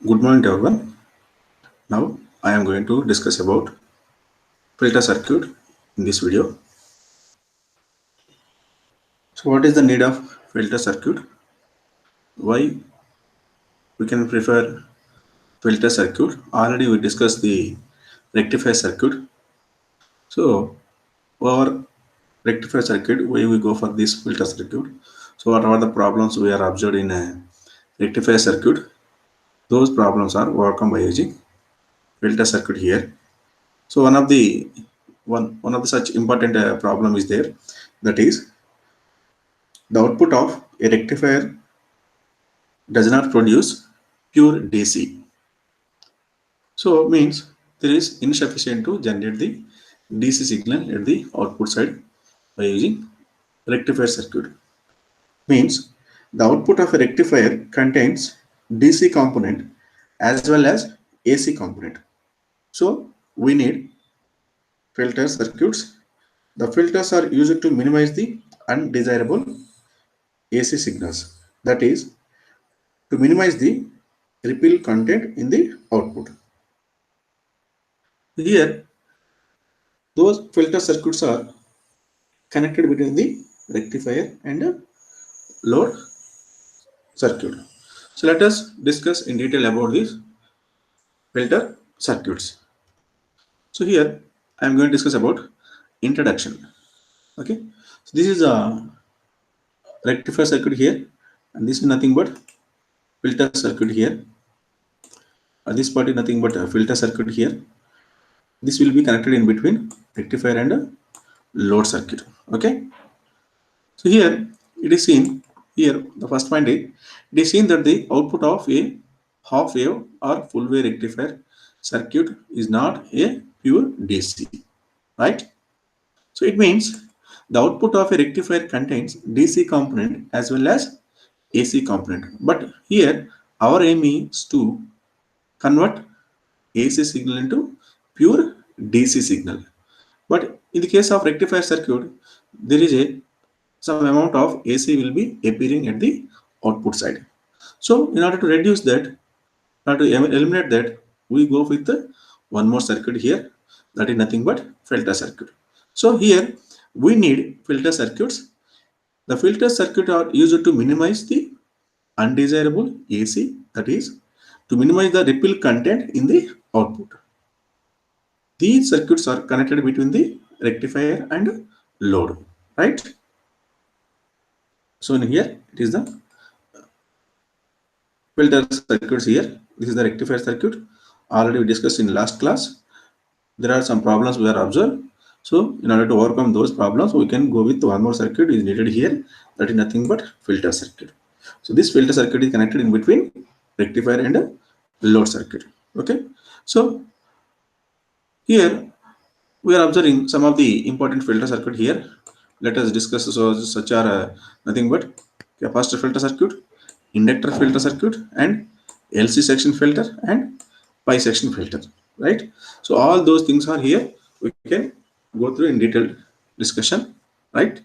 Good morning to everyone. Now I am going to discuss about filter circuit in this video. So what is the need of filter circuit? Why we can prefer filter circuit? Already we discussed the rectifier circuit. So our rectifier circuit, why we go for this filter circuit? So what are the problems we are observed in a rectifier circuit? Those problems are overcome by using filter circuit here. So one of the such important problem is there, that is the output of a rectifier does not produce pure DC. So means there is insufficient to generate the DC signal at the output side by using rectifier circuit. Means the output of a rectifier contains DC component as well as AC component. So we need filter circuits. The filters are used to minimize the undesirable AC signals. That is, to minimize the ripple content in the output. Here, those filter circuits are connected between the rectifier and a load circuit. So let us discuss in detail about these filter circuits. So here I am going to discuss about introduction. Okay, so this is a rectifier circuit here, and this is nothing but filter circuit here. This part is nothing but a filter circuit here. This will be connected in between rectifier and a load circuit. Okay, so here it is seen, here the first point is, it is seen that the output of a half wave or full wave rectifier circuit is not a pure DC, right? So it means the output of a rectifier contains DC component as well as AC component. But here our aim is to convert AC signal into pure DC signal. But in the case of rectifier circuit, there is a some amount of AC will be appearing at the output side. So in order to reduce that, in order to eliminate that, we go with one more circuit here, that is nothing but filter circuit. So here we need filter circuits. The filter circuit are used to minimize the undesirable AC, that is to minimize the ripple content in the output. These circuits are connected between the rectifier and load, right? So in here it is the filter circuits here. This is the rectifier circuit. Already we discussed in last class. There are some problems we are observed. So in order to overcome those problems, we can go with one more circuit is needed here. That is nothing but filter circuit. So this filter circuit is connected in between rectifier and a load circuit. Okay. So here we are observing some of the important filter circuit here. Let us discuss. So such are nothing but capacitor filter circuit, inductor filter circuit, and LC section filter and pi section filter, right? So all those things are here. We can go through in detailed discussion, right?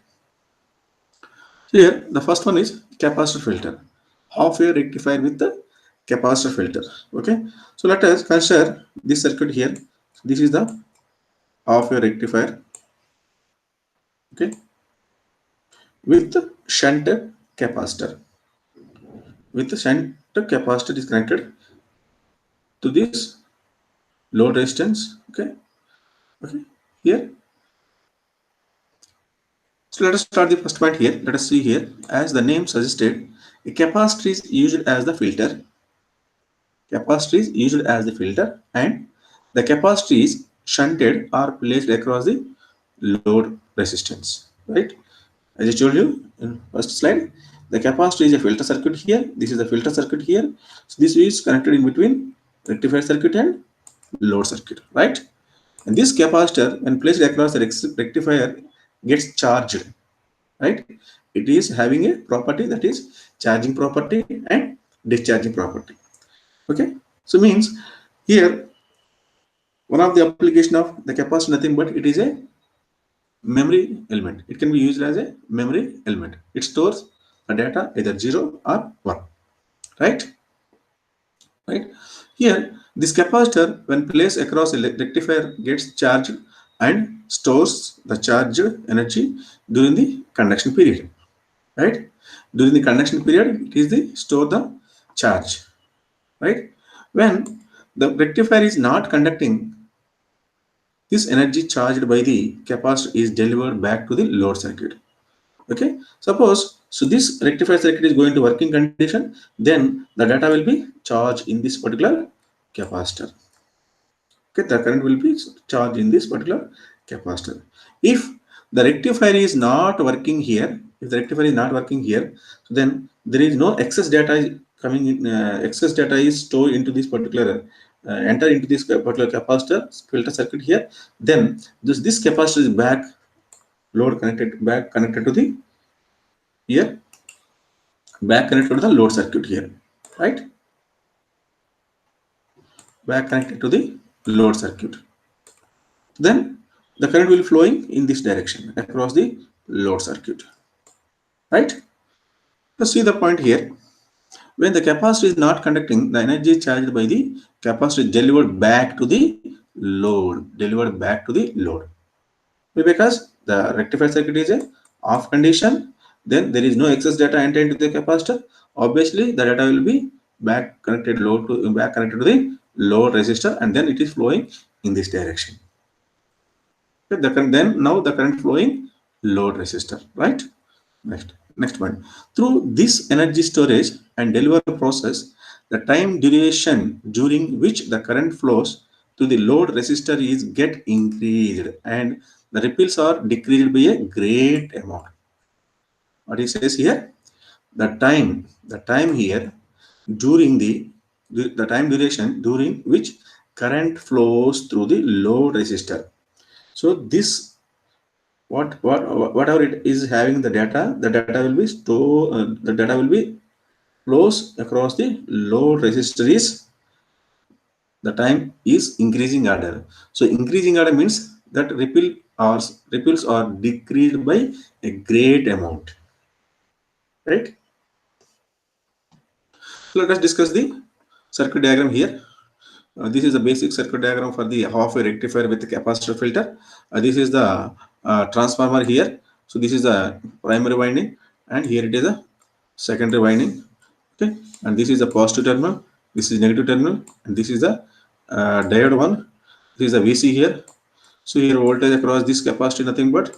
So here the first one is capacitor filter, half wave rectifier with the capacitor filter. Okay, so let us consider this circuit here. This is the half wave rectifier, okay, with shunt capacitor. With the shunt capacitor is connected to this load resistance. Okay, okay. Here, so let us start the first point here. Let us see here. As the name suggested, a capacitor is used as the filter. Capacitor is used as the filter, and the capacitor is shunted or placed across the load resistance. Right? As I told you in first slide, the capacitor is a filter circuit here. This is the filter circuit here. So this is connected in between rectifier circuit and load circuit, right? And this capacitor, when placed across the rectifier, gets charged, right? It is having a property, that is charging property and discharging property. Okay, so means here one of the application of the capacitor nothing but it is a memory element. It can be used as a memory element. It stores a data either 0 or 1, right? right? Here, this capacitor, when placed across a rectifier, gets charged and stores the charged energy during the conduction period, right? During the conduction period, it is the store the charge, right? When the rectifier is not conducting, this energy charged by the capacitor is delivered back to the load circuit. Okay, suppose so this rectifier circuit is going to working condition, then the data will be charged in this particular capacitor. Okay, the current will be charged in this particular capacitor. If the rectifier is not working here, if the rectifier is not working here, so then there is no excess data coming in, excess data is stored into this particular enter into this particular capacitor filter circuit here, then this capacitor is load connected back connected to the here, back connected to the load circuit here, right? Back connected to the load circuit. Then the current will flowing in this direction across the load circuit, right? So see the point here. When the capacitor is not conducting, the energy charged by the capacitor is delivered back to the load, delivered back to the load. Because the rectifier circuit is a off condition, then there is no excess data entered into the capacitor. Obviously, the data will be back connected to the load resistor, and then it is flowing in this direction. Okay, then now the current flowing load resistor, right? Next one. Through this energy storage and delivery process, the time duration during which the current flows to the load resistor is get increased and the ripples are decreased by a great amount. What he says here, the time here during the time duration during which current flows through the load resistor. So this whatever it is having the data will be stored, the data will be flows across the load resistor is the time is increasing order. So increasing order means that ripples are decreased by a great amount, right? So let us discuss the circuit diagram here. This is the basic circuit diagram for the half-wave rectifier with the capacitor filter. This is the transformer here. So this is the primary winding, and here it is a secondary winding. Okay, and this is the positive terminal. This is negative terminal, and this is the diode one. This is the VC here. So here voltage across this capacitor nothing but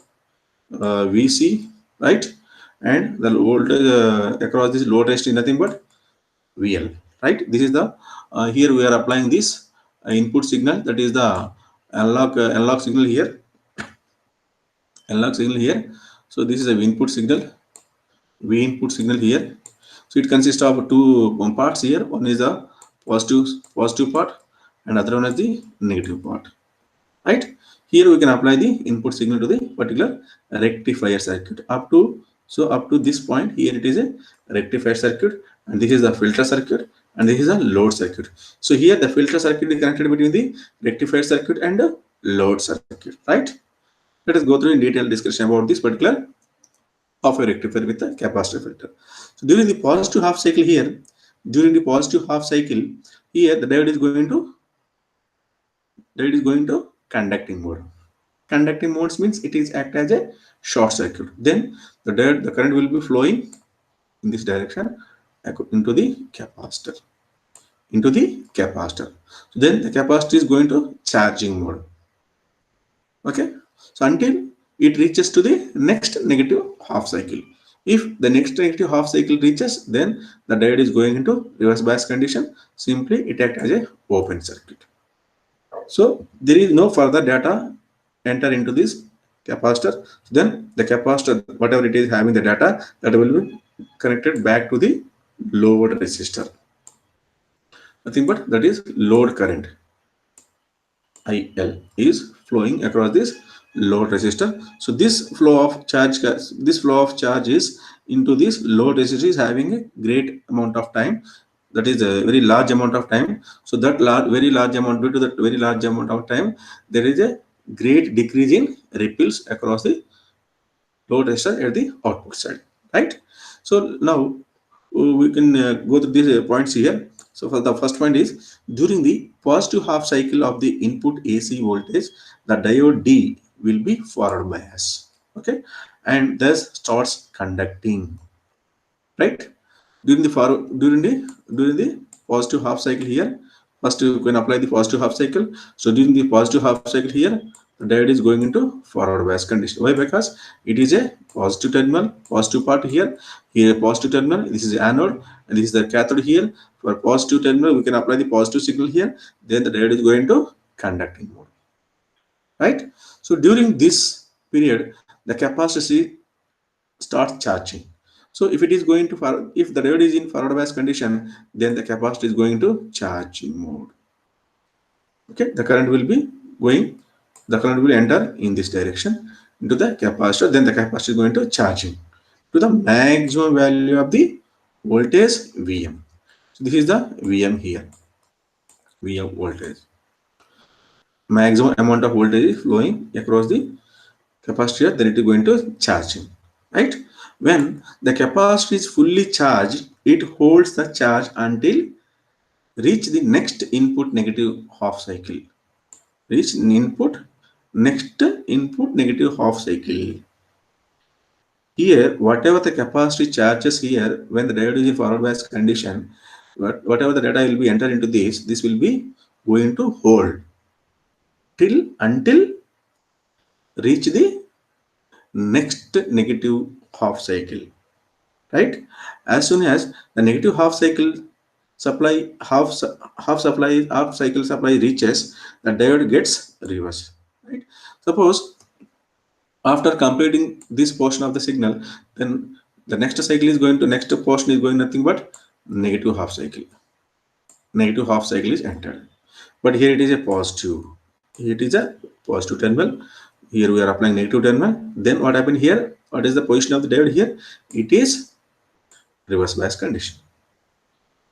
VC, right? And the voltage across this load resistor is nothing but VL, right? This is the here we are applying this input signal, that is the analog signal here, analog signal here. So this is a V input signal here. So it consists of two parts here. One is the positive part, and other one is the negative part, right? Here we can apply the input signal to the particular rectifier circuit up to this point. Here it is a rectifier circuit, and this is the filter circuit, and this is a load circuit. So here the filter circuit is connected between the rectifier circuit and the load circuit, right? Let us go through in detailed discussion about this particular of a rectifier with a capacitor filter. So during the positive half cycle here, during the positive half cycle here, the diode is going to conducting mode. Conducting modes means it is act as a short circuit. Then the current will be flowing in this direction into the capacitor. Into the capacitor. So then the capacitor is going to charging mode. Okay. So until it reaches to the next negative half cycle. If the next negative half cycle reaches, then the diode is going into reverse bias condition. Simply it acts as a open circuit. So there is no further data enter into this capacitor. Then the capacitor, whatever it is having the data, that will be connected back to the load resistor. Nothing but that is load current. IL is flowing across this load resistor. So this flow of charge is into this load resistor is having a great amount of time. That is a very large amount of time. So that very large amount, due to that very large amount of time, there is a great decrease in ripples across the load resistor at the output side, right? So now we can go through these points here. So for the first point is, during the positive half cycle of the input AC voltage, the diode D will be forward bias. Okay, and thus starts conducting. Right, during the positive half cycle here, first you can apply the positive half cycle. So during the positive half cycle here, the diode is going into forward bias condition. Why? Because it is a positive terminal, positive part here, here positive terminal, this is the anode and this is the cathode here. For positive terminal we can apply the positive signal here, then the diode is going to conducting mode. Right, so during this period the capacitor starts charging. So if it is going to if the diode is in forward bias condition, then the capacitor is going to charging mode. Okay, the current will enter in this direction into the capacitor. Then the capacitor is going to charging to the maximum value of the voltage Vm. So this is the Vm here. Vm voltage. Maximum amount of voltage is flowing across the capacitor, then it is going to charging. Right, when the capacitor is fully charged, it holds the charge until reach the next input negative half cycle. Reach input next input negative half cycle. Here whatever the capacity charges here, when the diode is in forward bias condition, whatever the data will be entered into this will be going to hold till until reach the next negative half cycle. Right, as soon as the negative half cycle supply half cycle supply reaches, the diode gets reversed. Right, suppose after completing this portion of the signal, then the next cycle is going to next portion is going nothing but negative half cycle. Negative half cycle is entered, but here it is a positive. Here it is a positive terminal. Here we are applying negative terminal. Then what happened here? What is the position of the diode here? It is reverse bias condition.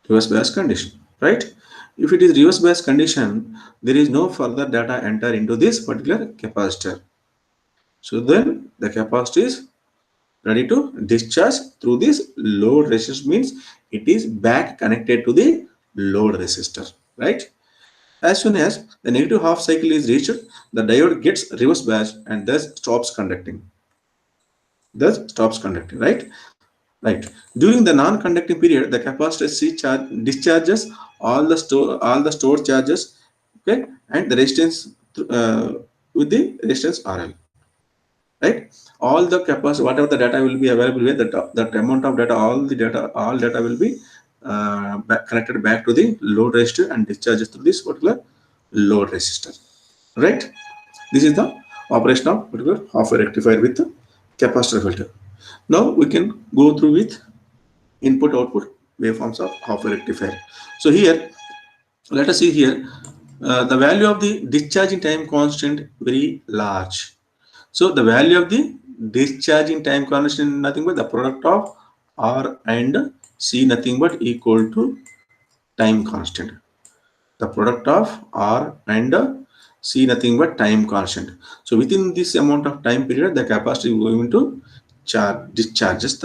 Reverse bias condition. Right? If it is reverse bias condition, there is no further data enter into this particular capacitor. So then the capacitor is ready to discharge through this load resistor, means it is back connected to the load resistor. Right? As soon as the negative half cycle is reached, the diode gets reverse bias and thus stops conducting. Right? Right. During the non-conducting period, the capacitor C charge discharges all the stored charges, okay, and the resistance with the resistance RL. Right. All the capacitor, whatever the data will be available with that amount of data, all data will be connected back to the load resistor and discharges through this particular load resistor. Right. This is the operation of particular half wave rectifier with the capacitor filter. Now we can go through with input output waveforms of half wave rectifier. So here let us see here the value of the discharging time constant very large. So the value of the discharging time constant is nothing but the product of R and C, nothing but equal to time constant. The product of R and C, nothing but time constant. So within this amount of time period, the capacitor is going to discharges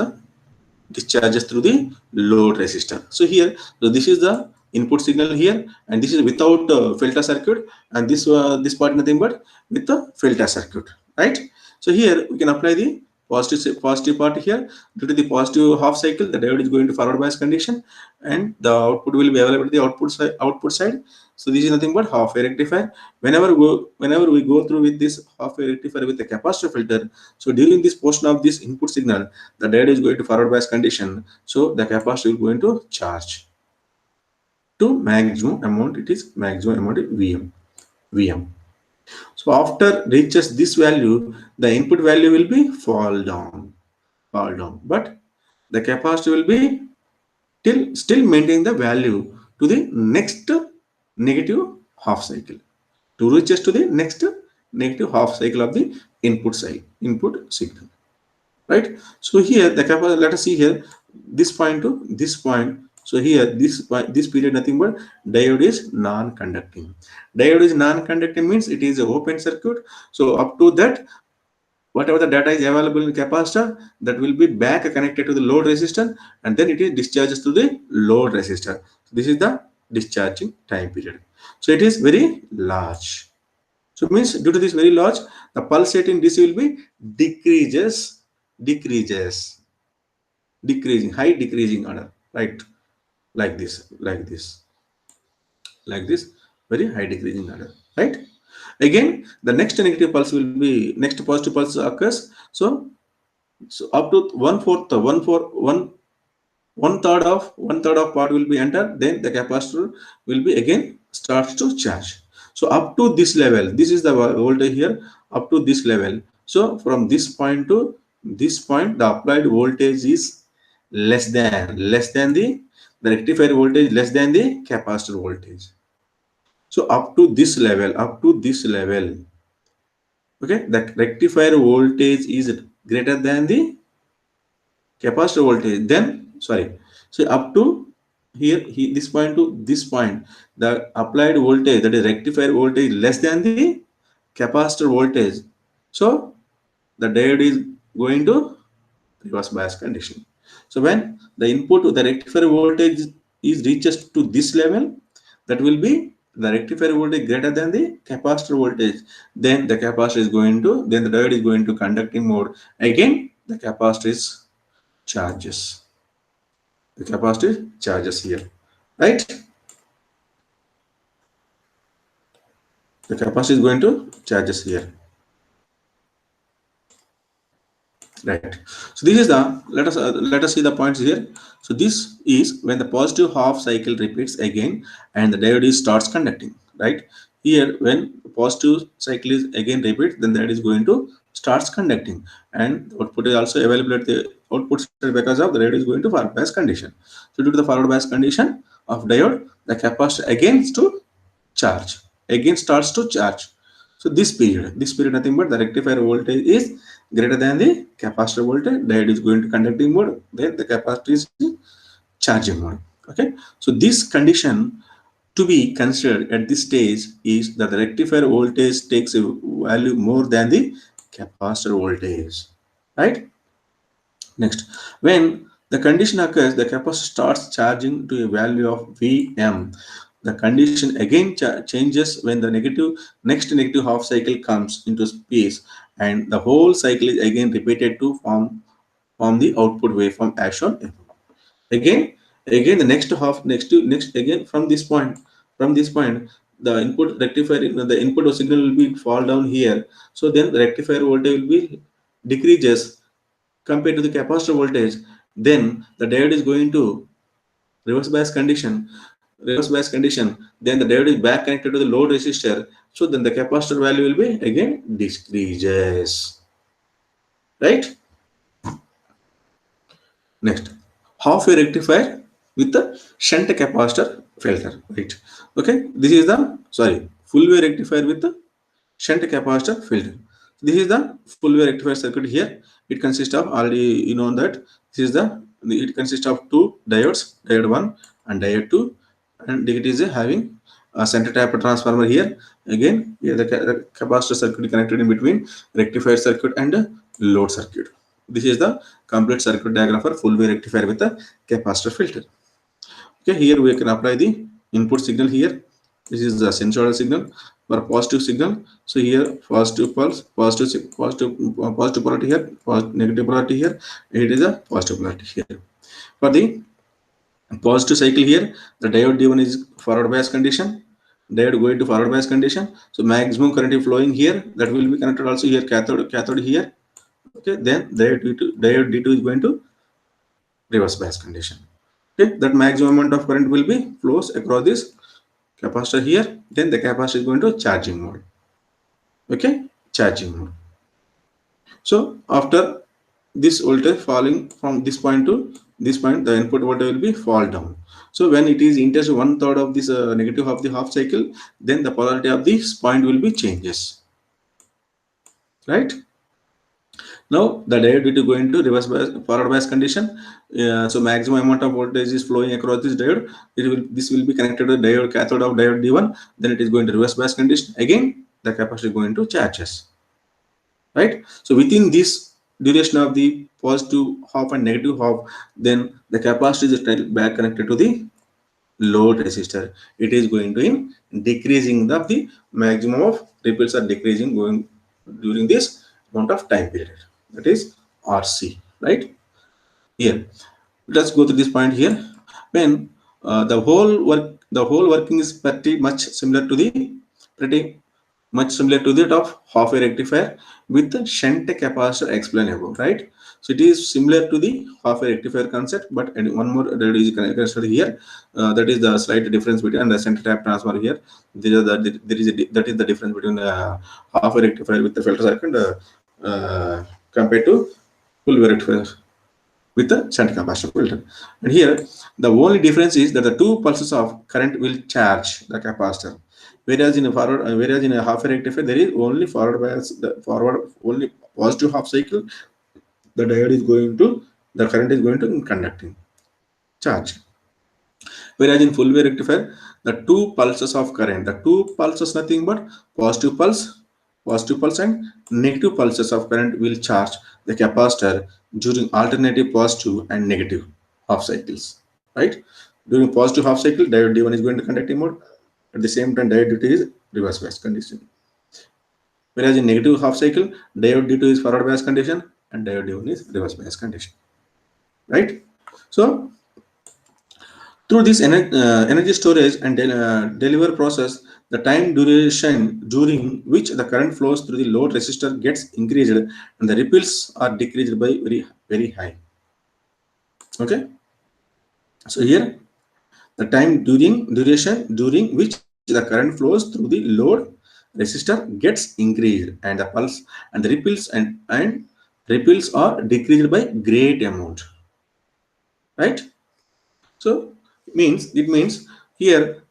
through the load resistor. So here, so this is the input signal here, and this is without filter circuit, and this part nothing but with the filter circuit. Right. So here we can apply the positive part here. Due to the positive half cycle, the diode is going to forward bias condition, and the output will be available at the output side. So this is nothing but half wave rectifier. Whenever we go through with this half wave rectifier with the capacitor filter, so during this portion of this input signal, the diode is going to forward bias condition. So the capacitor is going to charge to maximum amount. It is maximum amount of Vm. So after reaches this value, the input value will be fall down. But the capacitor will be still maintain the value to the next negative half cycle, to reaches to the next negative half cycle of the input signal. Right. So here the capacitor, let us see here this point to this point. So here this period nothing but diode is non-conducting. Diode is non-conducting means it is an open circuit. So up to that, whatever the data is available in capacitor, that will be back connected to the load resistor, and then it is discharges to the load resistor. So this is the discharging time period. So it is very large. So means due to this very large, the pulse rate in DC will be decreases, decreases, decreasing, high decreasing order, right? Like this, like this, like this, very high decreasing order, right? Again, the next negative pulse will be, next positive pulse occurs. So up to one third of part will be entered, then the capacitor will be again starts to charge. So up to this level, this is the voltage here, up to this level. So from this point to this point, the applied voltage is less than the rectifier voltage, less than the capacitor voltage. So up to this level, okay, the rectifier voltage is greater than the capacitor voltage, then sorry, so up to here, this point to this point, the applied voltage, that is rectifier voltage, less than the capacitor voltage. So the diode is going to reverse bias condition. So when the input to the rectifier voltage is reaches to this level, that will be the rectifier voltage greater than the capacitor voltage, then the capacitor is going to, then the diode is going to conducting mode. Again the capacitor is charges, the capacitor charges here, right? The capacitor is going to charges here, right? So this is the, let us see the points here. So this is when the positive half cycle repeats again and the diode is starts conducting, right? Here when positive cycle is again repeats, then that is going to starts conducting, and the output is also available at the output side because of the diode is going to forward bias condition. So due to the forward bias condition of diode, the capacitor again to charge, again starts to charge. So this period nothing but the rectifier voltage is greater than the capacitor voltage, diode is going to conducting mode, then the capacitor is charging mode. Okay, so this condition to be considered at this stage is that the rectifier voltage takes a value more than the capacitor voltage, right? Next, when the condition occurs, the capacitor starts charging to a value of Vm. The condition again changes when the next negative half cycle comes into space, and the whole cycle is again repeated to form the output waveform as shown above. Again, again the next half, next again from this point, the input rectifier, the input signal will be fall down here. So then the rectifier voltage will be decreases compared to the capacitor voltage. Then the diode is going to reverse bias condition, then the diode is back connected to the load resistor. So then the capacitor value will be again decreases, right? Next, half wave rectifier with the shunt capacitor filter, right? Okay, this is the, sorry, full wave rectifier with the shunt capacitor filter. This is the full wave rectifier circuit here. It consists of, already you know that this is it consists of two diodes, diode 1 and diode 2, and it is having a center tap transformer here. Again here the capacitor circuit connected in between rectifier circuit and load circuit. This is the complete circuit diagram for full wave rectifier with the capacitor filter. Okay, here we can apply the input signal here. This is the sinusoidal signal for positive signal. So here positive pulse, positive polarity here, negative polarity here. It is a positive polarity here. For the positive cycle here, the diode D1 is forward bias condition. Diode going to forward bias condition. So maximum current is flowing here. That will be connected also here, cathode here. Okay, then diode D2 is going to reverse bias condition. Okay, that maximum amount of current will be flows across this capacitor here. Then the capacitor is going to charging mode. Okay, charging mode. So after this voltage falling from this point to this point, the input voltage will be fall down. So when it is enters one third of this negative of the half cycle, then the polarity of this point will be changes, right? Now the diode is going to reverse bias, forward bias condition. So maximum amount of voltage is flowing across this diode. This will be connected to the diode cathode of diode D1. Then it is going to reverse bias condition. Again, the capacitor is going to charges, right? So within this duration of the positive half and negative half, then the capacitor is back connected to the load resistor, it is going to in decreasing the maximum of ripples are decreasing going during this amount of time period. That is RC, right? Here, let's go to this point here. When the whole working is pretty much similar to that of half a rectifier with the shunt capacitor explained above, right? So it is similar to the half a rectifier concept, but one more that is considered here. That is the slight difference between the center tap transformer here. That is the difference between half a rectifier with the filter circuit compared to full wave rectifier with the shunt capacitor filter. And here, the only difference is that the two pulses of current will charge the capacitor. Whereas in a half a rectifier, there is only forward bias, the forward only positive half cycle. The diode is going to the current is going to conducting charge. Whereas in full wave rectifier, the two pulses of current, the two pulses nothing but positive pulse and negative pulses of current will charge the capacitor during alternative positive and negative half cycles. Right? During positive half cycle, diode D1 is going to conducting mode. At the same time, diode D2 is reverse bias condition. Whereas in negative half cycle, diode D2 is forward bias condition and diode D1 is reverse bias condition. Right? So through this energy storage and deliver process, the time duration during which the current flows through the load resistor gets increased and the ripples are decreased by very high. Okay. So here the time duration during which the current flows through the load resistor gets increased and the pulse and the ripples and ripples are decreased by great amount. Right. So it means here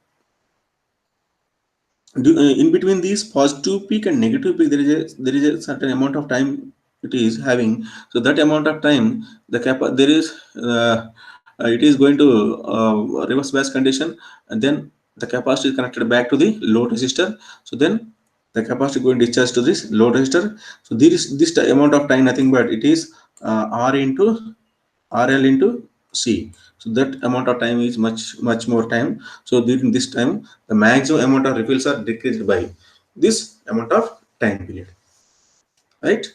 in between these positive peak and negative peak there is a certain amount of time it is having. So that amount of time the there is it is going to reverse bias condition, and then the capacitor is connected back to the load resistor. So then the capacitor going to discharge to this load resistor. So there is this amount of time nothing but it is R into RL into C. So that amount of time is much more time. So during this time, the maximum amount of refills are decreased by this amount of time period, right?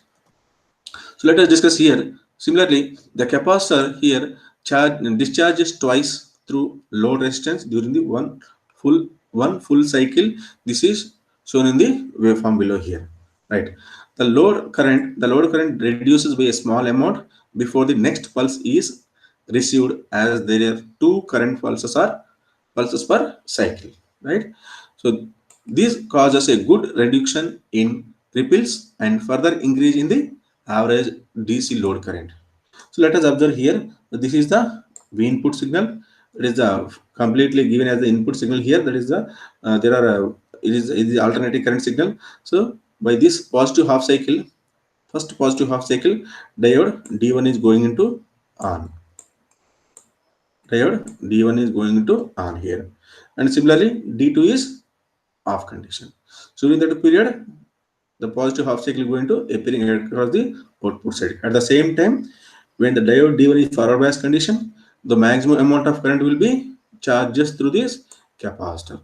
So let us discuss here. Similarly, the capacitor here discharges twice through load resistance during the one full cycle. This is shown in the waveform below here, right? The load current reduces by a small amount before the next pulse is received, as there are two current pulses per cycle, right? So this causes a good reduction in ripples and further increase in the average DC load current. So let us observe here that this is the V input signal. It is completely given as the input signal here. That is the there are it is the alternating current signal. So by this positive half cycle, first positive half cycle, diode D1 is going into on. Diode D1 is going into on here, and similarly D2 is off condition. So during that period, the positive half cycle is going to appearing across the output side. At the same time, when the diode D1 is forward bias condition, the maximum amount of current will be charged through this capacitor,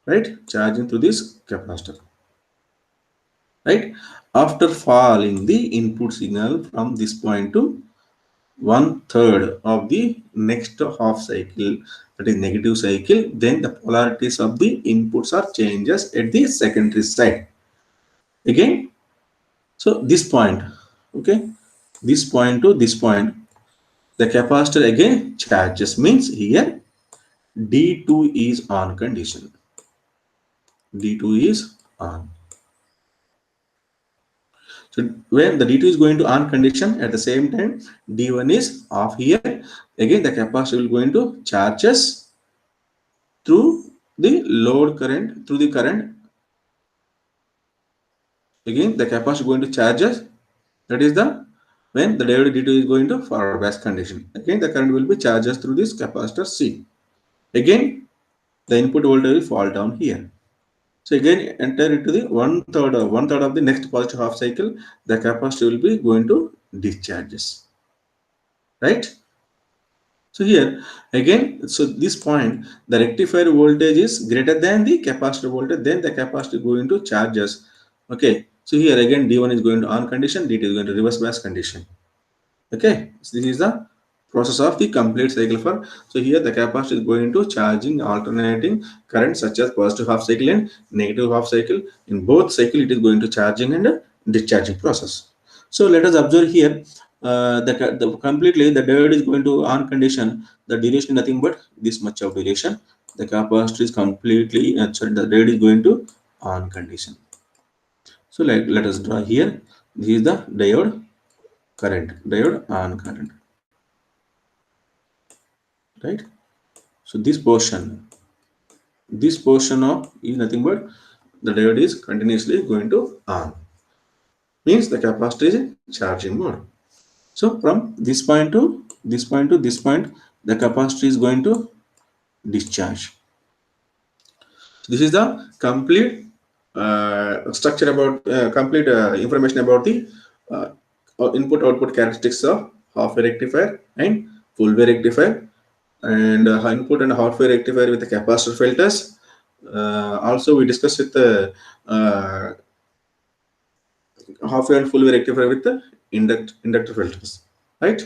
right? Charging through this capacitor, right? After falling the input signal from this point to 1/3 of the next half cycle, that is negative cycle, then the polarities of the inputs are changes at the secondary side. Again, so this point, okay, this point to this point, the capacitor again charges, means here D2 is on condition. D2 is on. So when the D2 is going to on condition, at the same time D1 is off here. Again, the capacitor will going to charges through the load current, through the current. Again, the capacitor going to charges. That is the when the diode D2 is going to forward bias condition. Again, the current will be charges through this capacitor C. Again, the input voltage will fall down here. So again, enter into the one third of the next positive half cycle, the capacitor will be going to discharges, right? So here again, so this point, the rectifier voltage is greater than the capacitor voltage, then the capacitor is going to charge us. Okay, so here again D1 is going to on condition, D2 is going to reverse bias condition. Okay, so this is the process of the complete cycle for. So here the capacitor is going to charging alternating current such as positive half cycle and negative half cycle. In both cycle it is going to charging and discharging process. So let us observe here the completely the diode is going to on condition. The duration is nothing but this much of duration. The capacitor is completely sorry, the diode is going to on condition. So let us draw here. This is the diode on current, right? So this portion of is nothing but the diode is continuously going to on, means the capacitor is in charging mode. So from this point to this point to this point, the capacitor is going to discharge. So this is the complete structure about complete information about the uh, input output characteristics of half wave rectifier and full wave rectifier, and input and half wave rectifier with the capacitor filters. Also we discussed with the half wave and full wave rectifier with the inductor filters, right?